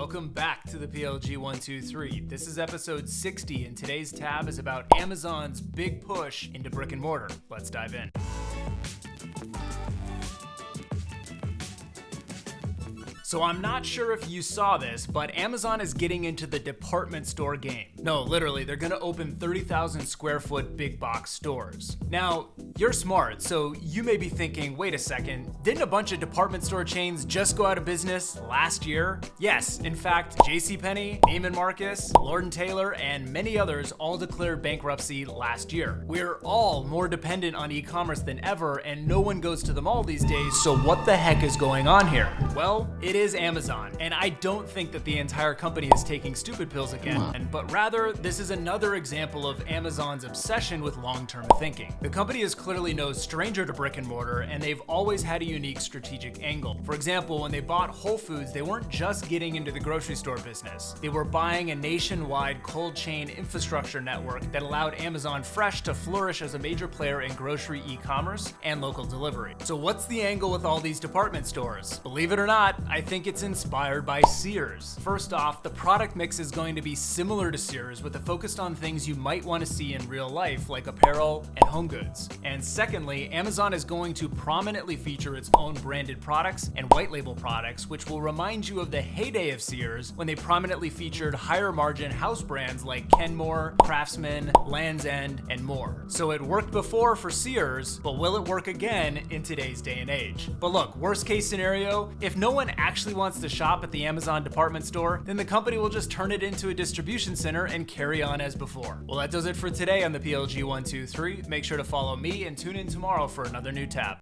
Welcome back to the PLG123. This is episode 60, and today's tab is about Amazon's big push into brick and mortar. Let's dive in. So I'm not sure if you saw this, but Amazon is getting into the department store game. No, literally, they're gonna open 30,000 square foot big box stores. Now, you're smart, so you may be thinking, wait a second, didn't a bunch of department store chains just go out of business last year? Yes, in fact, JCPenney, Neiman Marcus, Lord & Taylor, and many others all declared bankruptcy last year. We're all more dependent on e-commerce than ever, and no one goes to the mall these days, so what the heck is going on here? Well, it is Amazon, and I don't think that the entire company is taking stupid pills again, but rather this is another example of Amazon's obsession with long-term thinking. The company is clearly no stranger to brick and mortar, and they've always had a unique strategic angle. For example, when they bought Whole Foods, they weren't just getting into the grocery store business. They were buying a nationwide cold chain infrastructure network that allowed Amazon Fresh to flourish as a major player in grocery e-commerce and local delivery. So what's the angle with all these department stores? Believe it or not, I think it's inspired by Sears. First off, the product mix is going to be similar to Sears with a focus on things you might want to see in real life like apparel and home goods. And secondly, Amazon is going to prominently feature its own branded products and white label products, which will remind you of the heyday of Sears when they prominently featured higher margin house brands like Kenmore, Craftsman, Land's End, and more. So it worked before for Sears, but will it work again in today's day and age? But look, worst case scenario, if no one actually wants to shop at the Amazon department store, then the company will just turn it into a distribution center and carry on as before. Well, that does it for today on the PLG123. Make sure to follow me and tune in tomorrow for another new tab.